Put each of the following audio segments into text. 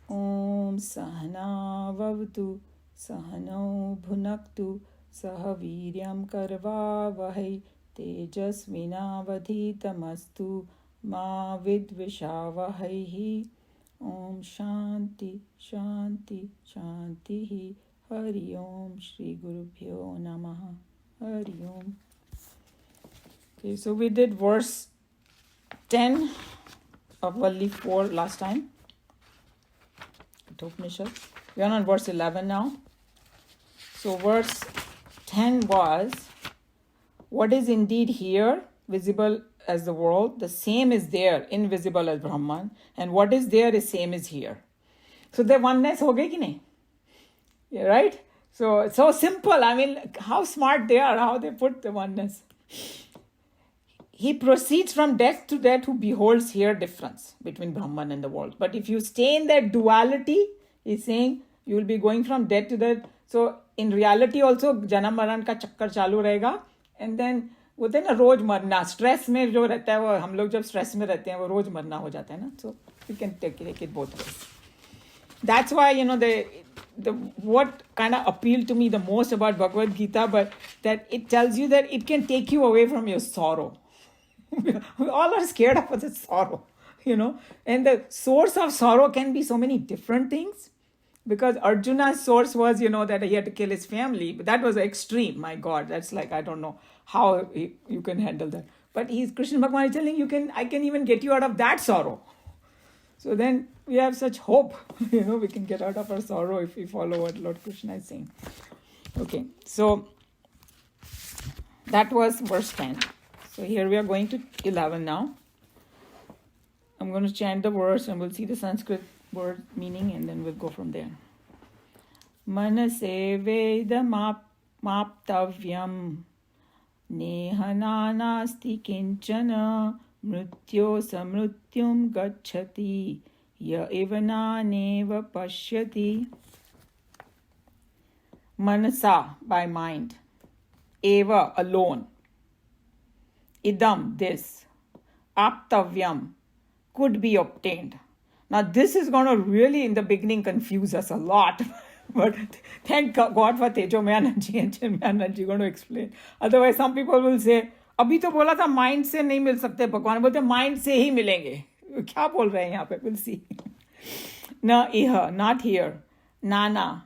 Om Sahana Vavatu Sahano Bhunaktu Sahaviryam Karva Vahai Tejasvinavadhitamastu Ma Vidvishavahaihi. Om Shanti Shanti Shanti Hari Om Shri Gurubhyo Namaha Hari Om. Okay, so we did verse 10 of Valli 4 last time. Kathoupanishad. We are on verse 11 now. So verse 10 was, what is indeed here, visible as the world, the same is there, invisible as Brahman, and what is there is same is here. So the oneness ho gayi ki nahi? Yeah, right? So it's so simple. I mean, how smart they are, how they put the oneness. He proceeds from death to death who beholds here difference between Brahman and the world. But if you stay in that duality, he's saying you will be going from death to death. So in reality also, janam maran ka chakkar chalu rahega. And then बोलते हैं ना रोज मरना, stress में जो रहता है वो हम लोग जब स्ट्रेस में रहते हैं वो रोज मरना हो जाता है ना. So we can take it both ways. That's why, the what kind of appealed to me the most about Bhagavad Gita, but that it tells you that it can take you away from your sorrow. We all are scared of the sorrow, and the source of sorrow can be so many different things. Because Arjuna's source was, that he had to kill his family, but that was extreme. My God, that's like, I don't know how you can handle that. But Krishna Bhagavan is telling I can even get you out of that sorrow. So then we have such hope, we can get out of our sorrow if we follow what Lord Krishna is saying. Okay, so that was verse 10. So here we are going to 11 now. I'm going to chant the verse and we'll see the Sanskrit word meaning and then we'll go from there. Manase vedam maptavyam nehananasti kinchana mrityo samrityum gacchati ya ivana neva pashyati. Manasa, by mind. Eva, alone. Idam, this. Aptavyam, could be obtained. Now this is going to really in the beginning confuse us a lot. But thank God for Tejo Mayananji and Chin Mayananji going to explain. Otherwise some people will say, अभी तो बोला था mind से नहीं मिल सकते भगवान, बोलते mind से ही मिलेंगे. क्या बोल रहे हैं यहाँ पे? We'll see. न इह, not here. Nana,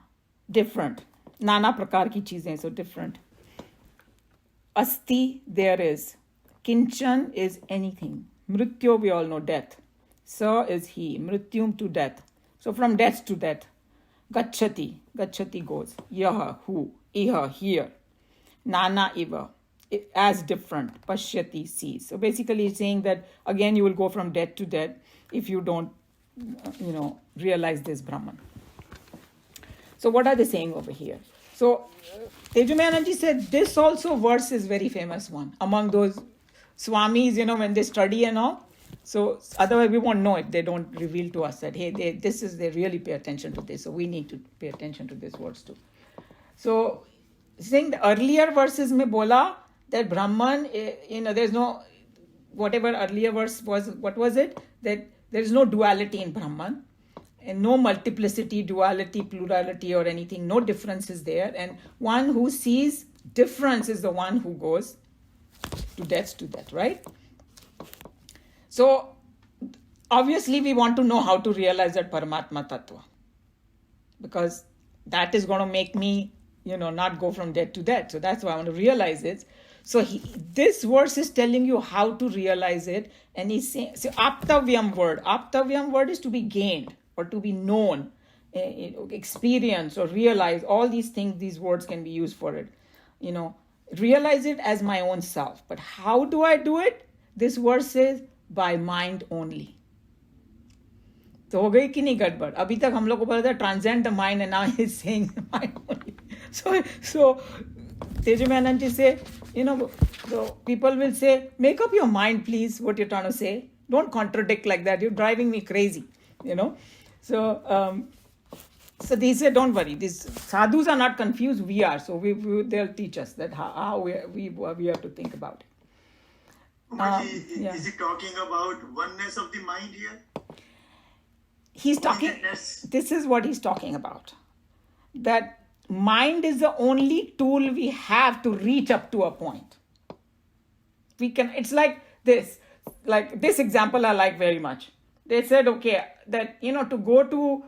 different. नाना प्रकार की चीजें, so different. Asti, there is. Kinchan is anything. Mrityo, we all know, death. Sa is he. Mrityum, to death. So from death to death. Gacchati, gacchati goes. Yaha, who. Iha, here. Nana iva, as different. Pashyati, sees. So basically it's saying that again you will go from death to death if you don't, realize this Brahman. So what are they saying over here? So Tejo Mayananji said this also verse is very famous one among those Swamis, when they study and all. So otherwise we won't know it. They don't reveal to us that, hey, they really pay attention to this. So we need to pay attention to this verse too. So saying the earlier verses mein bola that Brahman, there's no, whatever earlier verse was, what was it? That there is no duality in Brahman. And no multiplicity, duality, plurality or anything. No difference is there. And one who sees difference is the one who goes to death, right? So, obviously we want to know how to realize that Paramatma Tattva. Because that is going to make me, not go from death to death. So that's why I want to realize it. So this verse is telling you how to realize it. And he's saying, so Aptavyam word is to be gained or to be known, experience or realize. All these things, these words can be used for it. Realize it as my own self. But how do I do it? This verse says, by mind only. तो हो गई कि नहीं गड़बड़? अभी तक हम लोग को बोला था transcend the mind and now he's saying mind only. So Tejo Mayananji say, the people will say, make up your mind please what you're trying to say. Don't contradict like that. You're driving me crazy, So they say, don't worry. These sadhus are not confused. We are. So they'll teach us that how we have to think about it. Is he talking about oneness of the mind here? he's talking, this is what he's talking about. That mind is the only tool we have to reach up to a point. It's like this example I like very much. They said, okay, that, to go to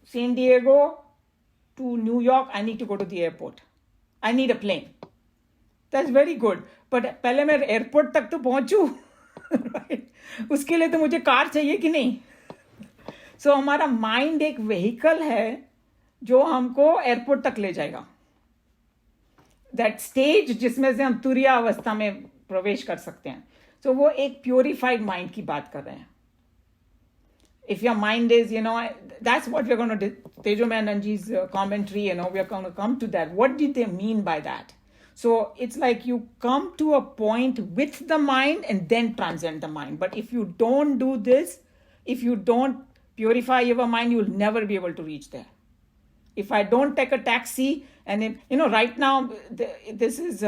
San Diego to New York, I need to go to the airport. I need a plane. That's very good. But पहले मैं airport तक तो पहुंचूं, right? उसके लिए तो मुझे car चाहिए कि नहीं? So हमारा माइंड एक व्हीकल है जो हमको एयरपोर्ट तक ले जाएगा. दैट स्टेज जिसमें से हम तुरिया अवस्था में प्रवेश कर सकते हैं. So वो एक प्योरिफाइड माइंड की बात कर रहे हैं. If your mind is, that's what we're going to do. Tejomayananji's commentary, we're going to come to that. What did they mean by that? So it's like you come to a point with the mind and then transcend the mind. But if you don't do this, if you don't purify your mind, you'll never be able to reach there. If I don't take a taxi, and right now this is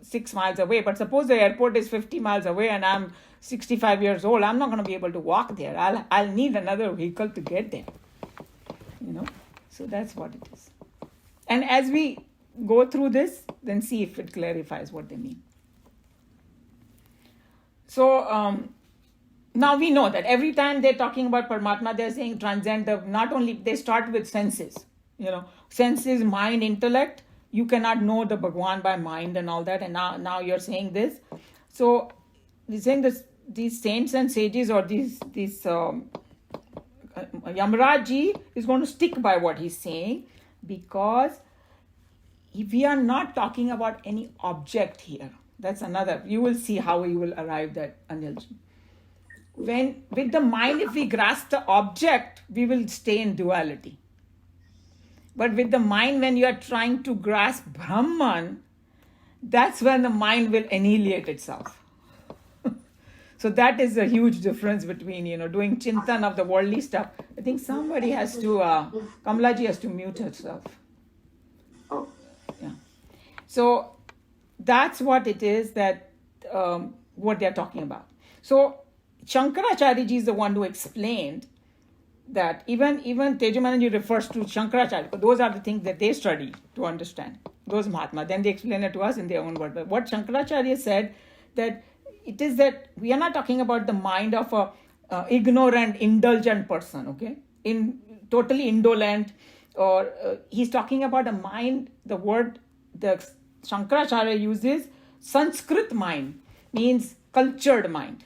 6 miles away, but suppose the airport is 50 miles away and I'm 65 years old, I'm not going to be able to walk there. I'll need another vehicle to get there. So that's what it is. And as we go through this, then see if it clarifies what they mean. So now we know that every time they're talking about Paramatma, they're saying transcend not only, they start with senses. Senses, mind, intellect. You cannot know the Bhagwan by mind and all that. And now you're saying this. So he's saying this, these saints and sages, or these Yamaraj Ji is going to stick by what he's saying, because we are not talking about any object here. That's another. You will see how we will arrive at Anilji. With the mind, if we grasp the object, we will stay in duality. But with the mind, when you are trying to grasp Brahman, that's when the mind will annihilate itself. So that is a huge difference between, doing chintan of the worldly stuff. I think somebody has to, Kamlaji has to mute herself. Yeah. So that's what it is that, what they're talking about. So Shankaracharya ji is the one who explained that even Tejomayananji refers to Shankaracharya, but those are the things that they study to understand, those Mahatma. Then they explain it to us in their own word. But what Shankaracharya said, that it is that we are not talking about the mind of a ignorant, indulgent person, okay? Totally indolent, or he's talking about a mind, the word the Shankaracharya uses, Sanskrit mind, means cultured mind.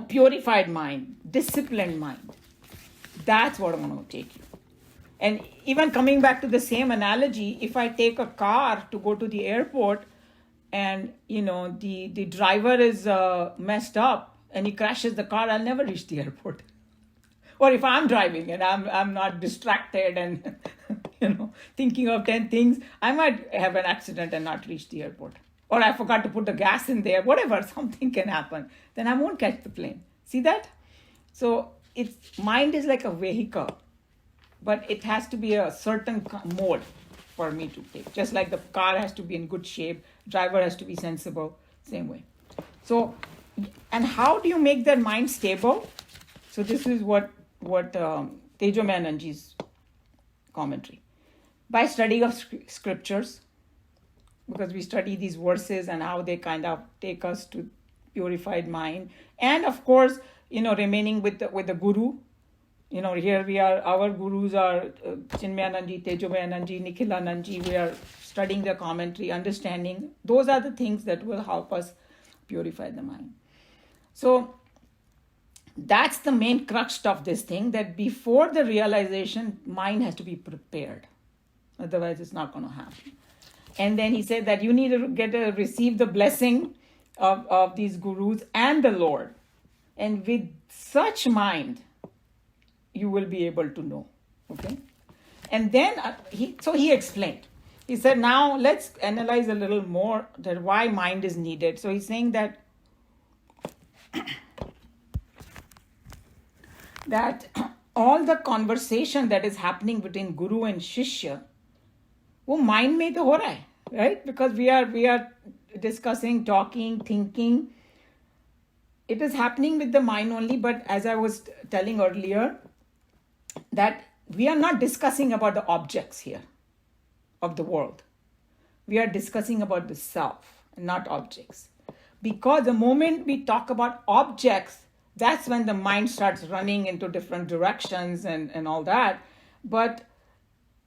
Purified mind, disciplined mind. That's what I'm going to take you. And even coming back to the same analogy, if I take a car to go to the airport and, the driver is messed up and he crashes the car, I'll never reach the airport. Or if I'm driving and I'm not distracted and, thinking of 10 things, I might have an accident and not reach the airport. Or I forgot to put the gas in there, whatever, something can happen. Then I won't catch the plane. See that? So mind is like a vehicle, but it has to be a certain mode for me to take. Just like the car has to be in good shape, driver has to be sensible, same way. So, and how do you make that mind stable? So this is what Tejomayananji's commentary. By study of scriptures, because we study these verses and how they kind of take us to purified mind. And of course, remaining with the guru. Here we are, our gurus are Chinmayananji, Tejomayananji, Nikhilananji. We are studying their commentary, understanding. Those are the things that will help us purify the mind. So that's the main crux of this thing, that before the realization, mind has to be prepared. Otherwise, it's not going to happen. And then he said that you need to receive the blessing of these gurus and the Lord. And with such mind, you will be able to know. Okay? And then he explained. He said, now let's analyze a little more that why mind is needed. So he's saying that all the conversation that is happening between guru and shishya, वो mind में तो हो रहा है, right? Because we are discussing, talking, thinking. it is happening with the mind only, but as I was telling earlier, that we are not discussing about the objects here of the world. We are discussing about the self, not objects. Because the moment we talk about objects, that's when the mind starts running into different directions and all that. But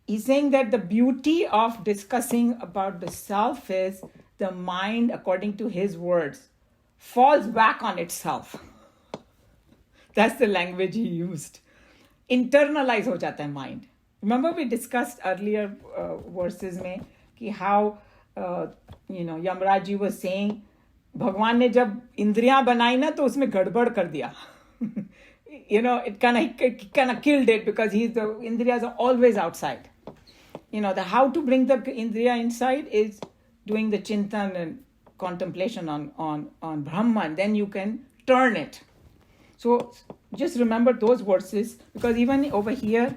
he's saying that the beauty of discussing about the self is the mind, according to his words, falls back on itself. That's the language he used. Internalize ho jata hai mind. Remember we discussed earlier verses mein कि how Yamraj ji was saying भगवान ने जब इंद्रियां बनाई ना तो उसमें गड़बड़ कर दिया. It kind of killed it because the indriyas are always outside. The how to bring the indriya inside is doing the chintan and contemplation on Brahman. Then you can turn it. So just remember those verses, because even over here,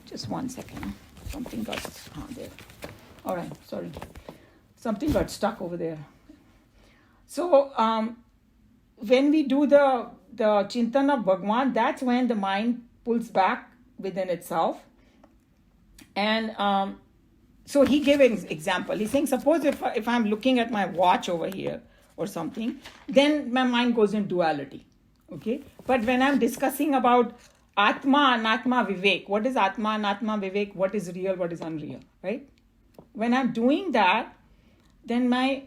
just one second, something got there. All right, sorry. Something got stuck over there. So when we do the chintan of Bhagwan, that's when the mind pulls back within itself. And so he gave an example. He's saying, suppose if I'm looking at my watch over here or something, then my mind goes in duality. Okay? But when I'm discussing about Atma, Anatma, Vivek, what is Atma, Anatma, Vivek, what is real, what is unreal, right? When I'm doing that, then my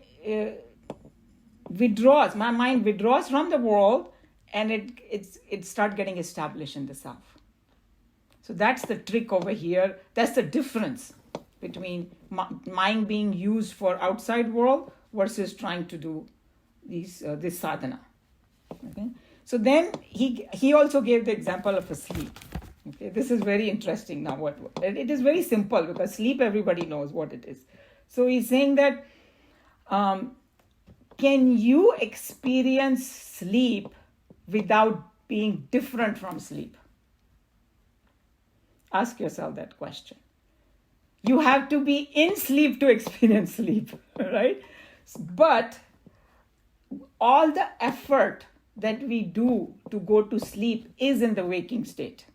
mind withdraws from the world, and it starts getting established in the self. So that's the trick over here. That's the difference between mind being used for outside world versus trying to do this sadhana. Okay. So then he also gave the example of a sleep. Okay, this is very interesting now. It is very simple, because sleep everybody knows what it is. So he's saying that can you experience sleep without being different from sleep? Ask yourself that question. You have to be in sleep to experience sleep, right? But all the effort that we do to go to sleep is in the waking state.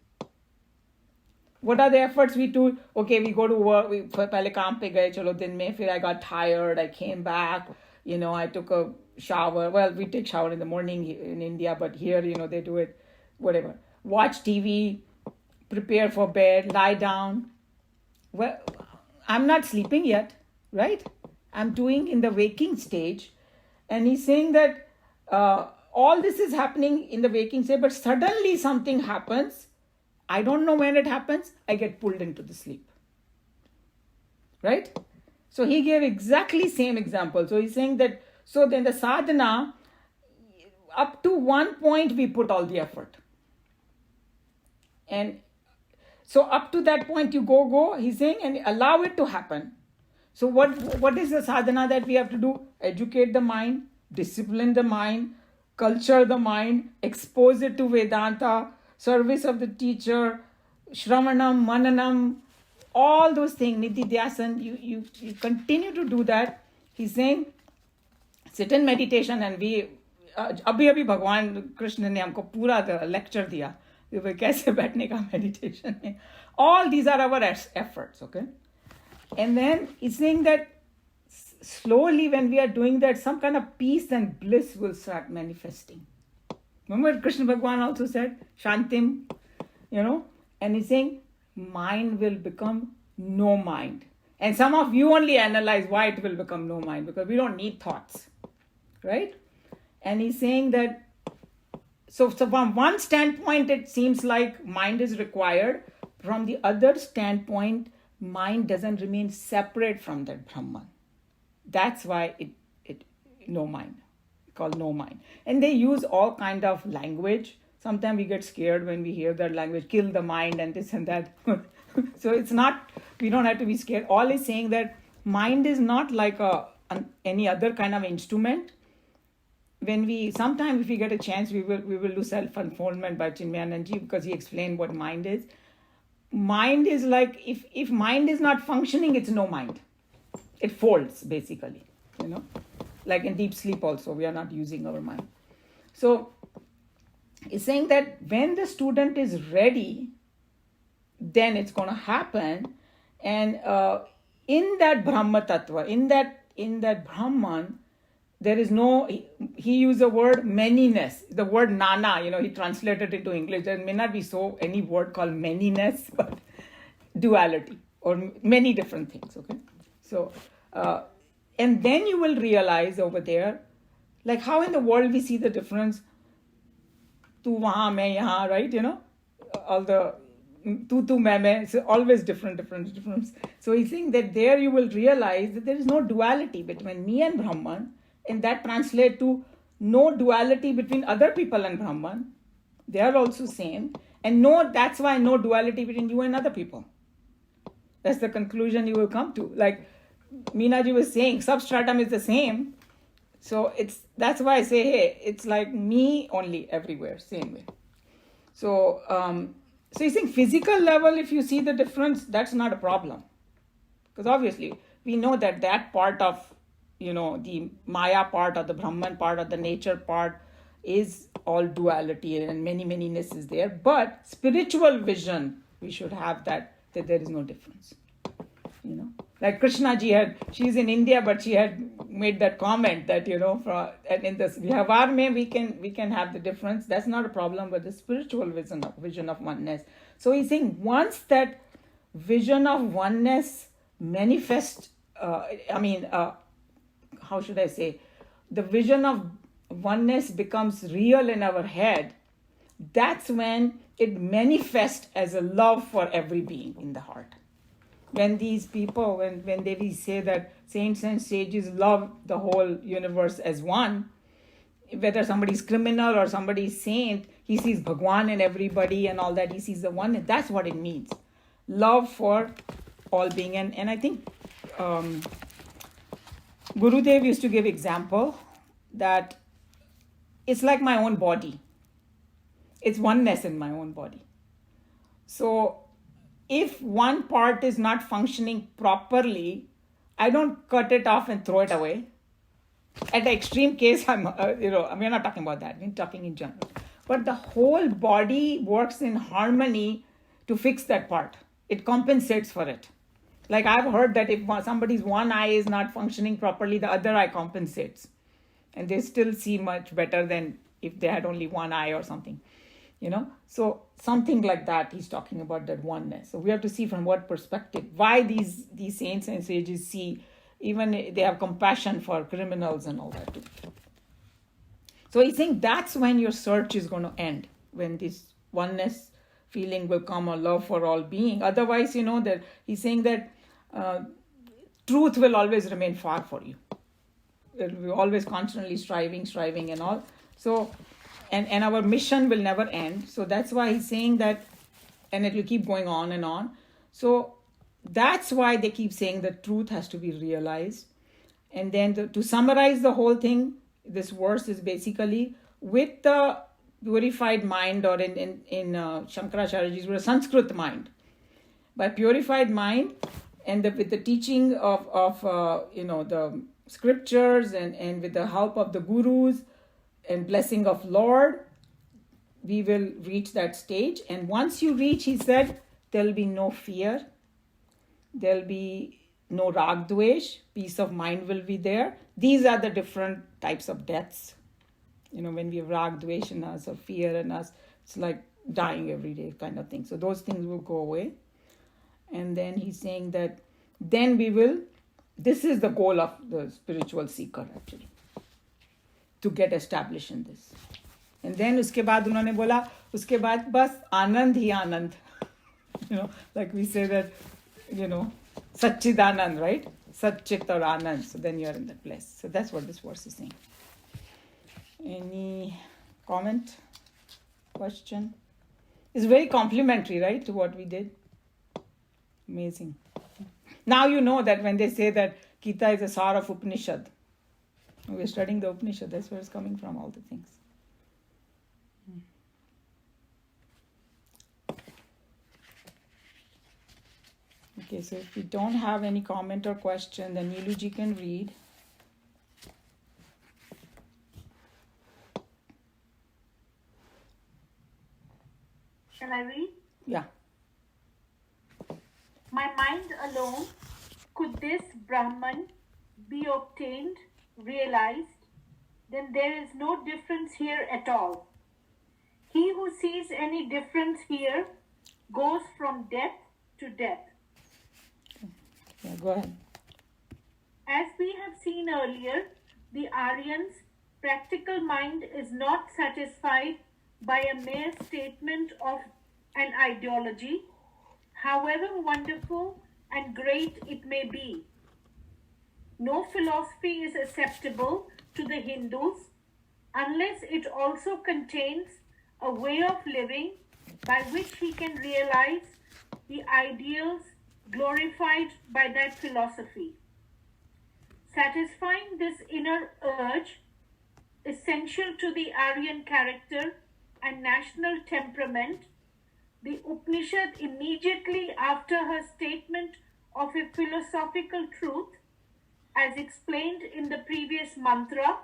What are the efforts we do? Okay, we go to work. Pehle kaam pe gaye, chalo din mein. Fir I got tired. I came back. I took a shower. Well, we take shower in the morning in India, but here, they do it. Whatever. Watch TV. Prepare for bed. Lie down. Well, I'm not sleeping yet, right? I'm doing in the waking stage, and he's saying that all this is happening in the waking state, but suddenly something happens. I don't know when it happens. I get pulled into the sleep. Right? So he gave exactly same example. So he's saying that, so then the sadhana, up to one point we put all the effort. And so up to that point you go, he's saying, and allow it to happen. So what is the sadhana that we have to do? Educate the mind, discipline the mind, culture the mind, expose it to Vedanta, service of the teacher, Shravanam, Mananam, all those things, Nididhyasan, you continue to do that. He's saying, sit in meditation, and we, abhi Bhagwan Krishna ne humko pura lecture diya, kaise baithne ka meditation mein. All these are our efforts, okay? And then he's saying that slowly when we are doing that, some kind of peace and bliss will start manifesting. Remember Krishna Bhagwan also said, Shantim, and he's saying, mind will become no mind. And some of you only analyze why it will become no mind, because we don't need thoughts, right? And he's saying that, so from one standpoint, it seems like mind is required. From the other standpoint, mind doesn't remain separate from that Brahman. That's why it no mind, called no mind. And they use all kind of language. Sometimes we get scared when we hear that language, kill the mind and this and that. So it's not, we don't have to be scared. All is saying that mind is not like any other kind of instrument. Sometimes if we get a chance, we will do self-unfoldment by Chinmayananji, because he explained what mind is. Mind is like, if mind is not functioning, it's no mind. It folds, basically, Like in deep sleep also, we are not using our mind. So is saying that when the student is ready, then it's going to happen. And in that Brahma Tattva, in that Brahman, there is no, he used the word manyness, the word nana, he translated it into English. There may not be any word called manyness, but duality or many different things, okay? So, and then you will realize over there, like how in the world we see the difference, tu wahan, main yahan, right? All the tu main, so always different. So he's saying that there you will realize that there is no duality between me and Brahman, and that translates to no duality between other people and Brahman. They are also same. And that's why no duality between you and other people. That's the conclusion you will come to. Like Meenaji was saying, substratum is the same. So that's why I say, hey, it's like me only everywhere, same way. So you think physical level, if you see the difference, that's not a problem. Because obviously, we know that part of, the Maya part or the Brahman part or the nature part is all duality and manyness is there. But spiritual vision, we should have that there is no difference. Like Krishna ji she's in India, but she had made that comment that, and in this Vyavar mein we can have the difference. That's not a problem, but the spiritual vision of oneness. So he's saying once that vision of oneness manifests, how should I say, the vision of oneness becomes real in our head, that's when it manifests as a love for every being in the heart. When these people, when they say that saints and sages love the whole universe as one, whether somebody's criminal or somebody's saint, he sees Bhagwan in everybody and all that, he sees the one, that's what it means. Love for all being. And I think Gurudev used to give example that it's like my own body. It's oneness in my own body. So if one part is not functioning properly, I don't cut it off and throw it away. At the extreme case, we're not talking about that. We're talking in general. But the whole body works in harmony to fix that part. It compensates for it. Like I've heard that if somebody's one eye is not functioning properly, the other eye compensates. And they still see much better than if they had only one eye or something. So something like that, he's talking about that oneness. So we have to see from what perspective, why these saints and sages see, even they have compassion for criminals and all that too. So he's saying that's when your search is going to end, when this oneness feeling will come, or love for all being. Otherwise, that he's saying that truth will always remain far for you. It will be always constantly striving and all. So and our mission will never end. So that's why he's saying that, and it will keep going on and on. So that's why they keep saying that truth has to be realized. And then to summarize the whole thing, this verse is basically with the purified mind, or in Shankaracharyaji's word, Sanskrit mind. By purified mind and with the teaching of the scriptures and with the help of the gurus, and blessing of Lord, we will reach that stage. And once you reach, he said, there'll be no fear. There'll be no rag dvesh. Peace of mind will be there. These are the different types of deaths. When we have rag dvesh in us or fear in us, it's like dying every day kind of thing. So those things will go away. And then he's saying that then this is the goal of the spiritual seeker actually, to get established in this. And then उसके बाद उन्होंने बोला, उसके बाद बस आनंद ही आनंद. Like we say that, Satchidanand, right? Satchit or Anand. So then you are in that place. So that's what this verse is saying. Any comment? Question? It's very complimentary, right, to what we did. Amazing. Now you know that when they say that Geeta is a sar of Upanishad, we're studying the Upanishad, that's where it's coming from, all the things. Okay, so if we don't have any comment or question, then Neeluji can read. Shall I read? Yeah. My mind alone could this Brahman be obtained, realized, then there is no difference here at all. He who sees any difference here goes from death to death. Yeah, go ahead. As we have seen earlier, the Aryan's practical mind is not satisfied by a mere statement of an ideology, however wonderful and great it may be. No philosophy is acceptable to the Hindus unless it also contains a way of living by which he can realize the ideals glorified by that philosophy. Satisfying this inner urge, essential to the Aryan character and national temperament, the Upanishad immediately after her statement of a philosophical truth, as explained in the previous mantra,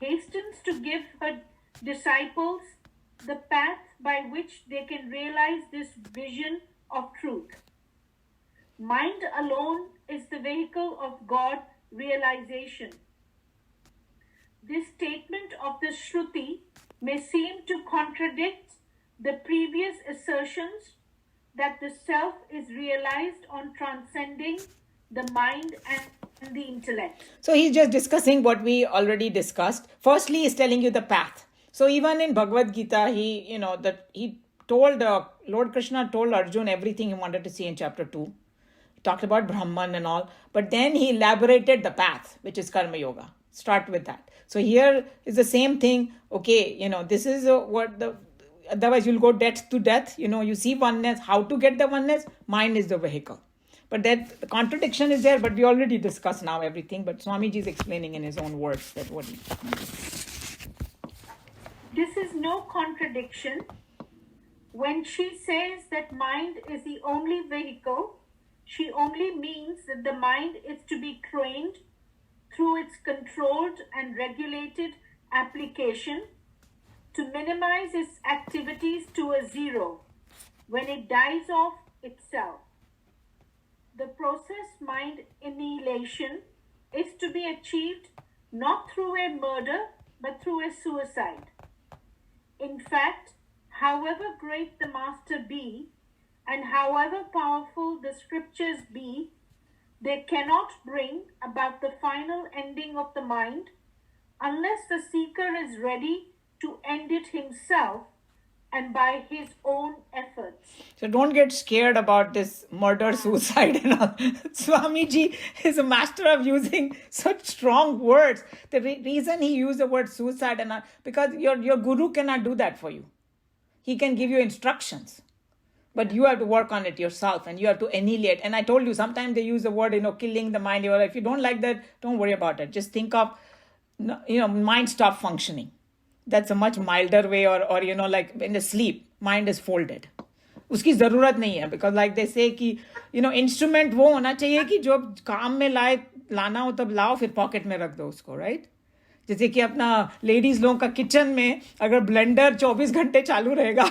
hastens to give her disciples the path by which they can realize this vision of truth. Mind alone is the vehicle of God realization. This statement of the Shruti may seem to contradict the previous assertions that the self is realized on transcending the mind and the intellect. So he's just discussing what we already discussed. Firstly, he's telling you the path. So even in Bhagavad Gita, he told Lord Krishna told Arjun everything he wanted to see in chapter 2. He talked about Brahman and all, but then he elaborated the path, which is Karma Yoga. Start with that. So here is the same thing. Okay, this is otherwise you'll go death to death. You see oneness. How to get the oneness? Mind is the vehicle. But that the contradiction is there, but we already discussed now everything. But Swamiji is explaining in his own words that what he... This is no contradiction. When she says that mind is the only vehicle, she only means that the mind is to be trained through its controlled and regulated application to minimize its activities to a zero when it dies off itself. The process mind annihilation is to be achieved not through a murder but through a suicide. In fact, however great the master be and however powerful the scriptures be, they cannot bring about the final ending of the mind unless the seeker is ready to end it himself and by his own efforts. So don't get scared about this murder, suicide and all. Swamiji is a master of using such strong words. The reason he used the word suicide and all, because your guru cannot do that for you. He can give you instructions. But you have to work on it yourself and you have to annihilate. And I told you, sometimes they use the word, killing the mind. If you don't like that, don't worry about it. Just think of, mind stop functioning. That's a much milder way or like in the sleep, mind is folded. उसकी ज़रूरत नहीं है because like they say कि instrument वो होना चाहिए कि जो काम में लाना हो तब लाओ फिर पॉकेट में रख दो उसको right? जैसे कि अपना लेडीज लोगों का किचन में अगर ब्लेंडर 24 घंटे चालू रहेगा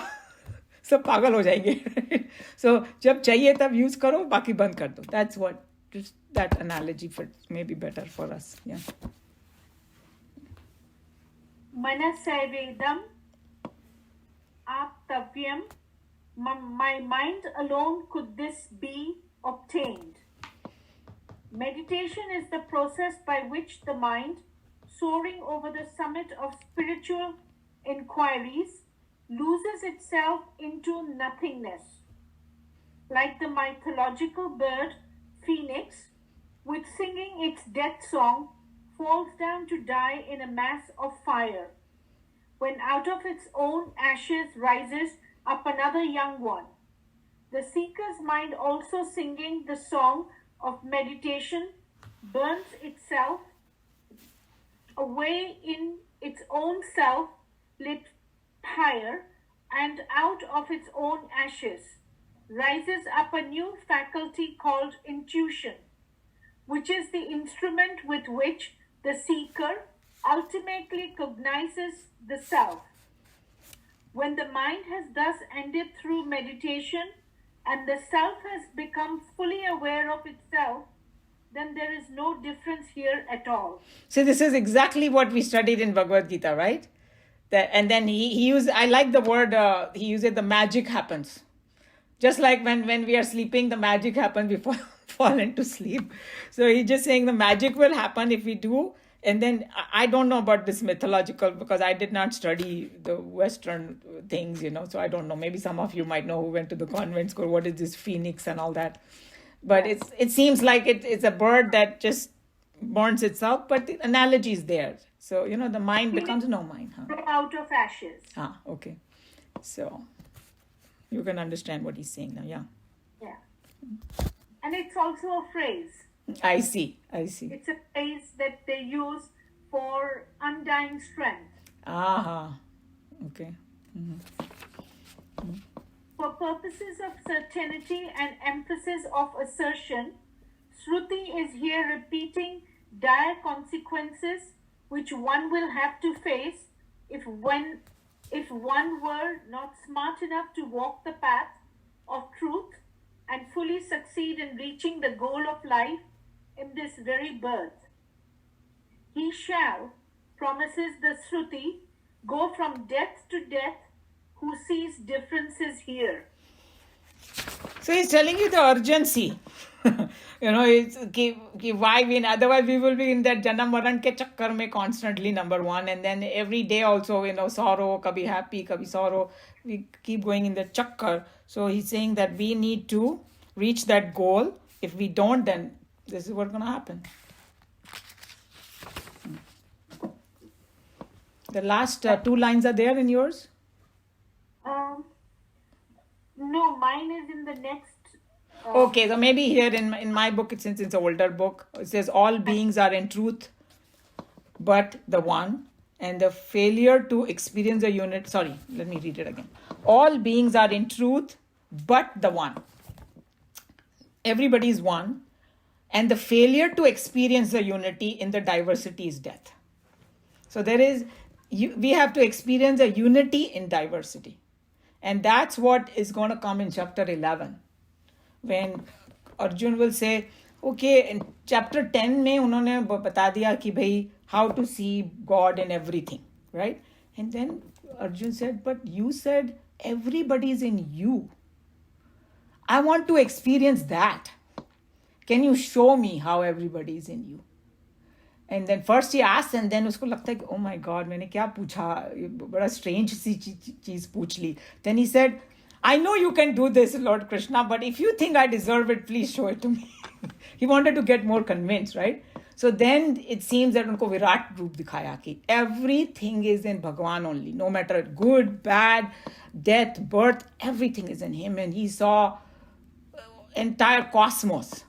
सब पागल हो जाएंगे सो जब चाहिए तब यूज करो बाकी बंद कर दो that's what that analogy for maybe better for us. Yeah. Manasavedam aptavyam. My mind alone could this be obtained. Meditation is the process by which the mind, soaring over the summit of spiritual inquiries, loses itself into nothingness. Like the mythological bird phoenix, which singing its death song, falls down to die in a mass of fire, when out of its own ashes rises up another young one. The seeker's mind, also singing the song of meditation, burns itself away in its own self-lit fire, and out of its own ashes rises up a new faculty called intuition, which is the instrument with which the seeker ultimately cognizes the self. When the mind has thus ended through meditation and the self has become fully aware of itself, then there is no difference here at all. So this is exactly what we studied in Bhagavad Gita, right? And then he used, I like the word, he used it, the magic happens. Just like when we are sleeping, the magic happens before fall into sleep. So he's just saying the magic will happen if we do. And then I don't know about this mythological, because I did not study the Western things, so I don't know. Maybe some of you might know who went to the convent school. What is this phoenix and all that? But it seems like it's a bird that just burns itself, but the analogy is there. So, the mind becomes no mind. Grow out of ashes. Okay. So you can understand what he's saying now, yeah. Yeah. And it's also a phrase. I see. It's a phrase that they use for undying strength. Okay. For purposes of certainty and emphasis of assertion, Shruti is here repeating dire consequences which one will have to face if one were not smart enough to walk the path of truth and fully succeed in reaching the goal of life in this very birth. He shall, promises the Shruti, go from death to death who sees differences here. So he's telling you the urgency. It's why otherwise we will be in that janam maran ke chakkar mein constantly, number one, and then every day also, sorrow, kabhi happy, kabhi sorrow, we keep going in the chakkar. So he's saying that we need to reach that goal. If we don't, then this is what's going to happen. The last two lines are there in yours? No, mine is in the next. Okay, so maybe here in my book, since it's an older book, it says all beings are in truth but the one, and the failure to experience the unit. Sorry, let me read it again. All beings are in truth but the one. Everybody is one, and the failure to experience the unity in the diversity is death. So we have to experience a unity in diversity. And that's what is going to come in chapter 11. When Arjun will say, okay, in chapter 10 mein unhone bata diya ki bhai how to see God in everything, right? And then Arjun said, but you said everybody is in you. I want to experience that. Can you show me how everybody is in you? And then first he asked, and then usko lagta hai ki, oh my God, मैंने क्या पूछा, बड़ा strange सी चीज पूछ ली. Then he said, I know you can do this, Lord Krishna, but if you think I deserve it, please show it to me. He wanted to get more convinced, right? So then it seems that उनको विराट रूप दिखाया कि everything is in Bhagwan only, no matter good, bad, death, birth, everything is in him. And he saw entire cosmos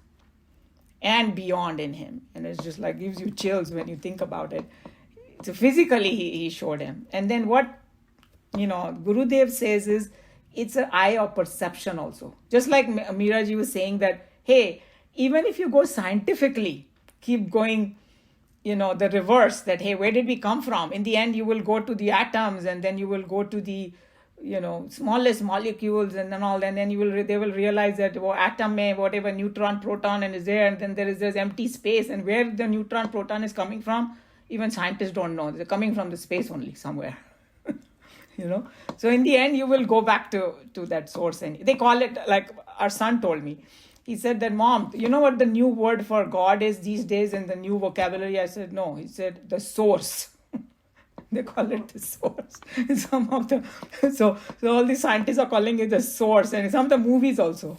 and beyond in him. And it's just like gives you chills when you think about it. So physically he showed him. And then what Gurudev says is it's an eye of perception also. Just like Meeraji was saying that, hey, even if you go scientifically, keep going, the reverse, that, hey, where did we come from? In the end, you will go to the atoms, and then you will go to the, smallest molecules and then all, and then they will realize that atom mein whatever neutron, proton and is there, and then there is this empty space, and where the neutron, proton is coming from, even scientists don't know. They're coming from the space only somewhere. So in the end, you will go back to that source, and they call it, like our son told me. He said that, Mom, you know what the new word for God is these days in the new vocabulary? I said, no. He said, the source. They call it the source. So all the scientists are calling it the source, and some of the movies also,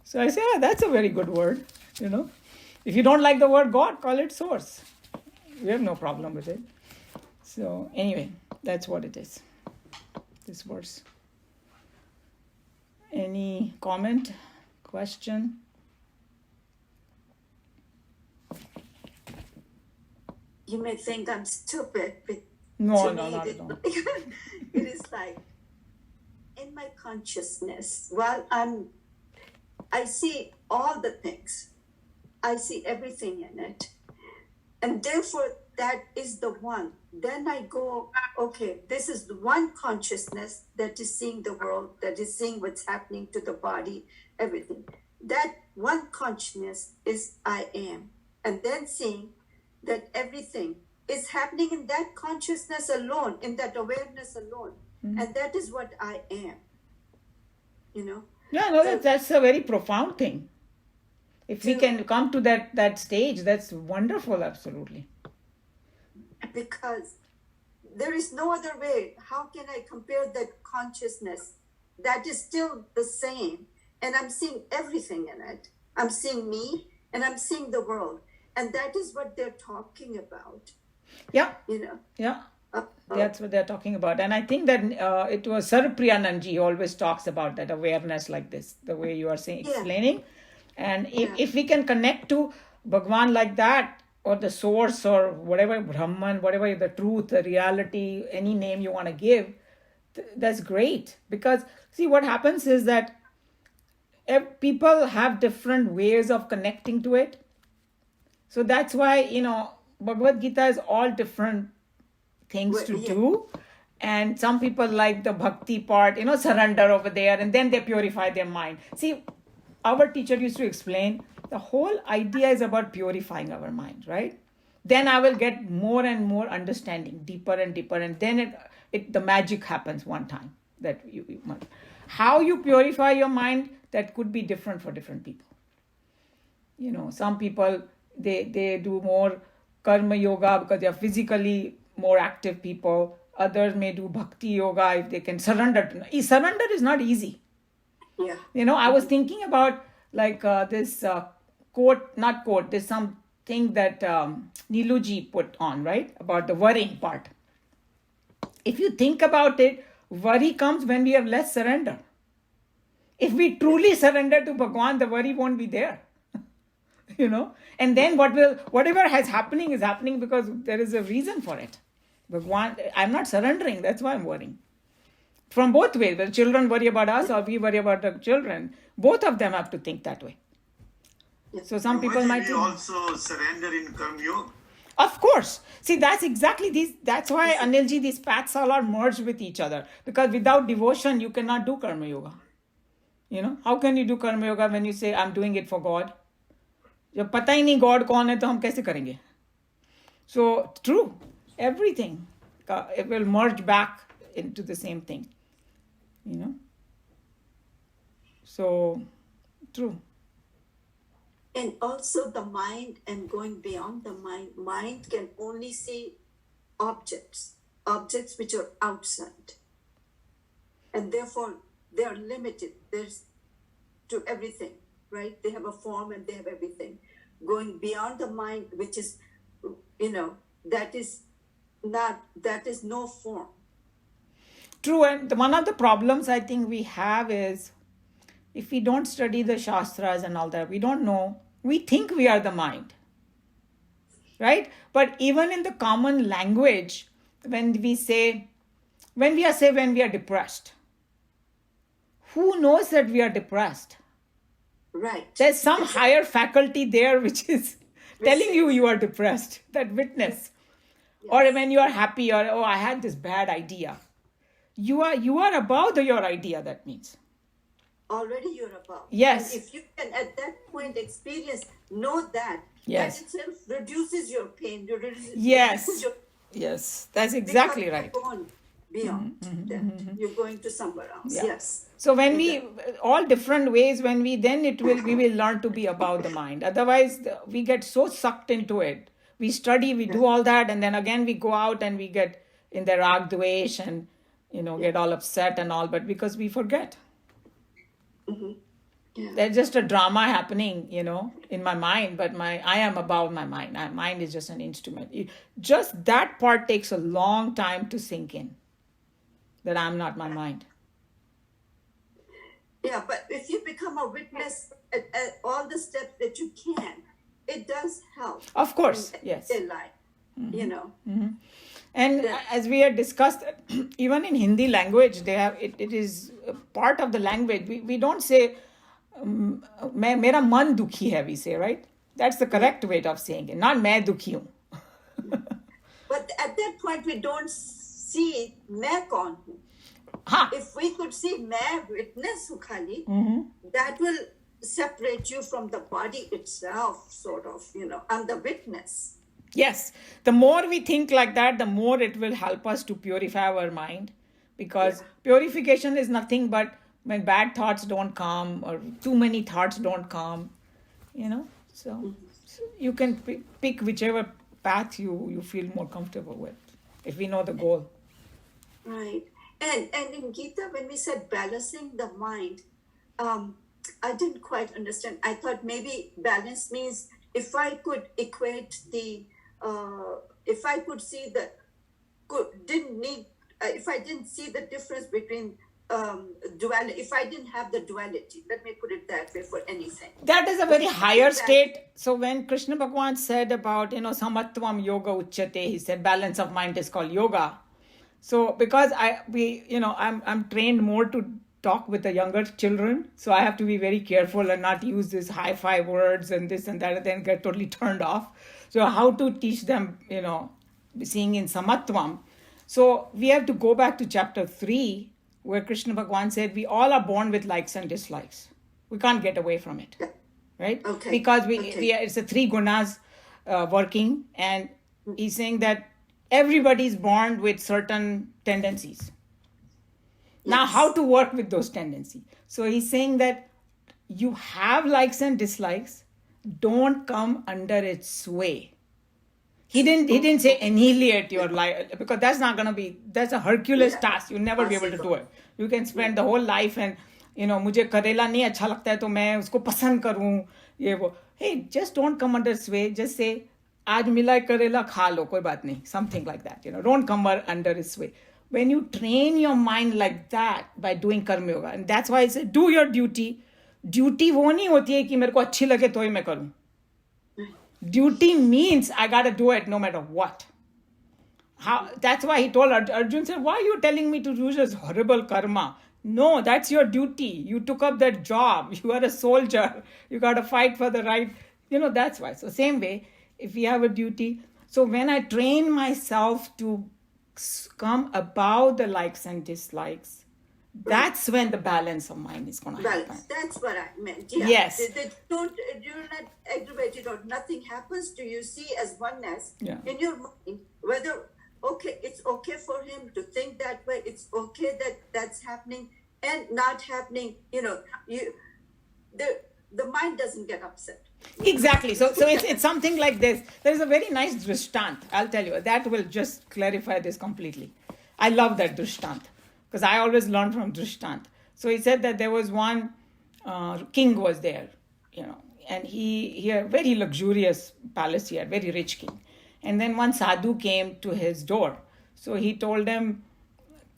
So I said, that's a very good word, If you don't like the word God, call it source. We have no problem with it. So anyway, that's what it is, this verse. Any comment? Question? You may think I'm stupid, but no, to me, not at all. It is like in my consciousness, while I see all the things, I see everything in it, and therefore that is the one. then I go, okay, this is the one consciousness that is seeing the world, that is seeing what's happening to the body, everything. That one consciousness is I am. And then seeing that everything is happening in that consciousness alone, in that awareness alone. And that is what I am. Yeah, no, that's a very profound thing. If we can come to that stage, that's wonderful, absolutely. Because there is no other way. How can I compare that consciousness that is still the same? And I'm seeing everything in it. I'm seeing me and I'm seeing the world. And that is what they're talking about. Yeah. Yeah. That's what they're talking about. And I think that it was Sarpriyananji always talks about that awareness like this, the way you are saying, explaining. And if we can connect to Bhagwan like that, or the source, or whatever, Brahman, whatever the truth, the reality, any name you want to give, that's great. Because see, what happens is that people have different ways of connecting to it. So that's why, Bhagavad Gita is all different things to do. And some people like the bhakti part, surrender over there, and then they purify their mind. See, our teacher used to explain the whole idea is about purifying our mind, right? Then I will get more and more understanding, deeper and deeper, and then the magic happens one time. That you how you purify your mind, that could be different for different people. Some people they do more karma yoga because they are physically more active people. Others may do bhakti yoga if they can surrender. Surrender is not easy. Yeah. I was thinking about like this quote, there's something that Niluji put on, right? About the worrying part. If you think about it, worry comes when we have less surrender. If we truly surrender to Bhagwan, the worry won't be there. And then whatever is happening because there is a reason for it. Bhagwan, I'm not surrendering, that's why I'm worrying. From both ways, whether children worry about us or we worry about the children, both of them have to think that way. So some people might... We also surrender in Karma Yoga. Of course. See, that's exactly this. That's why, Anilji, these paths all are merged with each other. Because without devotion, you cannot do Karma Yoga. How can you do Karma Yoga when you say, I'm doing it for God? जब पता ही नहीं God कौन है तो हम कैसे करेंगे? So, true. Everything. It will merge back into the same thing. So, true. And also the mind, and going beyond the mind can only see objects which are outside. And therefore, they are limited. There's to everything, right? They have a form and they have everything. Going beyond the mind, which is, that is no form. True, and one of the problems I think we have is, if we don't study the Shastras and all that, we don't know, we think we are the mind, right? But even in the common language, when we are depressed, who knows that we are depressed? Right. There's some higher faculty there which is telling you are depressed, that witness. Yes. Or when you are happy, or, I had this bad idea. You are above your idea, that means. Already you're above. Yes. And if you can at that point know that, yes, that itself reduces your pain. Yes. Yes, that's exactly right. Beyond that, you're going to somewhere else. Yeah. Yes. So when all different ways, we will learn to be above the mind. Otherwise, we get so sucked into it. We study, we do all that, and then again we go out and we get in the rag dvesh and get all upset and all, but because we forget. Mm-hmm. Yeah. There's just a drama happening, in my mind, but I am above my mind. My mind is just an instrument. Just that part takes a long time to sink in, that I'm not my mind. Yeah, but if you become a witness at all the steps that you can, it does help. Of course, yes. In life, Mm-hmm. And as we had discussed, even in Hindi language, they have it is part of the language. We don't say, mera man dukhi hai, we say, right? That's the correct way of saying it, not main dukhi hu. But at at that point we don't see मैं कौन हूँ. हाँ. If we could see मैं witness हूँ खाली, that will separate you from the body itself, sort of, I'm the witness. Yes, the more we think like that, the more it will help us to purify our mind, because purification is nothing but when bad thoughts don't come or too many thoughts don't come, so you can pick whichever path you feel more comfortable with, if we know the goal. Right. And in Geeta, when we said balancing the mind, I didn't quite understand. I thought maybe balance means if I could equate if I could see if I didn't see the difference between duality, if I didn't have the duality, let me put it that way, for anything. That is a very higher state. So when Krishna Bhagavan said about, samatvam yoga uchyate, he said balance of mind is called yoga. So because I'm trained more to talk with the younger children, so I have to be very careful and not use these hi-fi words and this and that, and then get totally turned off. So how to teach them, seeing in samatvam. So we have to go back to chapter 3, where Krishna Bhagavan said we all are born with likes and dislikes. We can't get away from it, right? Okay. Because it's the 3 gunas working, and he's saying that everybody's born with certain tendencies. Now, how to work with those tendencies? So he's saying that you have likes and dislikes, don't come under its sway. He didn't say annihilate your life, because that's a Hercules task. You'll never be able to do it. You can spend the whole life and, मुझे करेला नहीं अच्छा लगता है तो मैं उसको पसंद करूं, ये वो. Hey, just don't come under sway. Just say, आज मिला है करेला खा लो, कोई बात नहीं. Something like that. Don't come under its sway. When you train your mind like that by doing karma yoga, and that's why I say do your duty. Duty वो नहीं होती है कि मेरे को अच्छी लगे तो ही मैं करूं. Duty means I gotta do it no matter what. That's why he told Arjun, said, why are you telling me to do this horrible karma? No, that's your duty. You took up that job. You are a soldier. You gotta fight for the right. That's why. So same way, if we have a duty. So when I train myself to come above the likes and dislikes, that's when the balance of mind is going to happen. That's what I meant. Yeah. Yes. You're not aggravated or nothing happens to you. See as oneness in your mind, whether, it's okay for him to think that way. It's okay that that's happening and not happening. The mind doesn't get upset. Exactly. So it's something like this. There's a very nice drishtant. I'll tell you. That will just clarify this completely. I love that drishtant, because I always learn from drishtant. So he said that there was one king was there, and he had a very luxurious palace. He had very rich king. And then one sadhu came to his door. So he told him,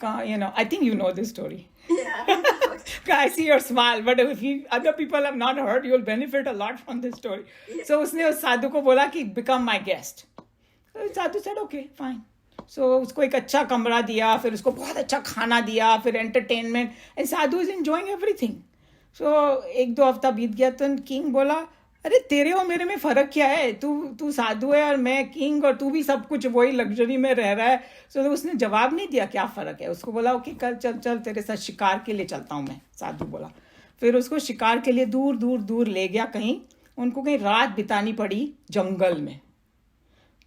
I think you know this story. Yeah. I see your smile, but if other people have not heard, you'll benefit a lot from this story. Yeah. So उसने उस साधु को बोला कि become my guest. So Sadhu said, okay, fine. So उसको एक अच्छा कमरा दिया, फिर उसको बहुत अच्छा खाना दिया, फिर entertainment, and Sadhu is enjoying everything. So 1-2 हफ्ता बीत गया तो किंग बोला, अरे तेरे और मेरे में फर्क क्या है? तू साधु है और मैं किंग, और तू भी सब कुछ वही लग्जरी में रह रहा है. So उसने जवाब नहीं दिया क्या फर्क है. उसको बोला ओके चल तेरे साथ शिकार के लिए चलता हूँ मैं. साधु बोला. फिर उसको शिकार के लिए दूर ले गया कहीं. उनको कहीं रात बितानी पड़ी जंगल में.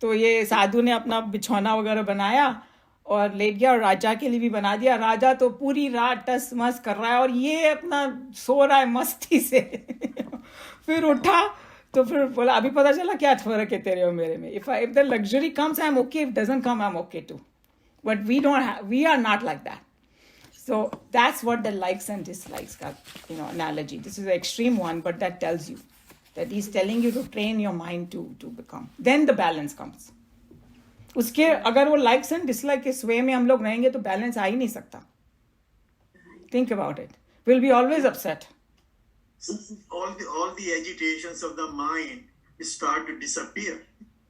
तो ये साधु ने अपना बिछौना वगैरह बनाया और लेट गया, और राजा के लिए भी बना दिया. राजा तो पूरी रात टस मस कर रहा है और ये अपना सो रहा है मस्ती से. फिर उठा तो फिर बोला अभी पता चला क्या फर्क है तेरे और मेरे में. If the luxury comes, I'm okay. If it doesn't come, I'm okay too. But we are not like that. So that's what the likes and dislikes got, analogy. This is an extreme one, but that tells you that he's telling you to train your mind to become. Then the balance comes. उसके अगर वो likes and dislikes के sway में हम लोग रहेंगे तो balance आ ही नहीं सकता. Think about it. We'll be always upset. All the agitations of the mind start to disappear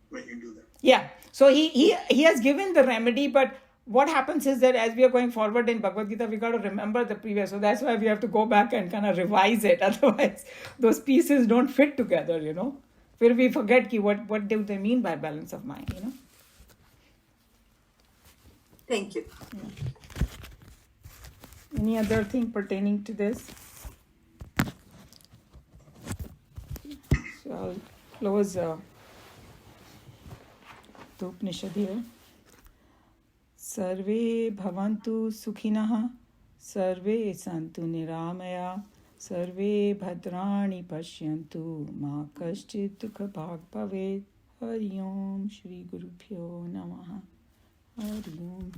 when you do that. Yeah. So he has given the remedy, but what happens is that as we are going forward in Bhagavad Gita, we got to remember the previous. So that's why we have to go back and kind of revise it. Otherwise, those pieces don't fit together, Where we forget what do they mean by balance of mind, Thank you. Any other thing pertaining to this? So I'll close Kathoupanishad here. Sarve bhavantu sukhinah, sarve santu niramaya, sarve bhadrani pashyantu, ma kaschit dukha bhag bhavet. Hari Om Shri Guru Pyo Namaha. Hari Om.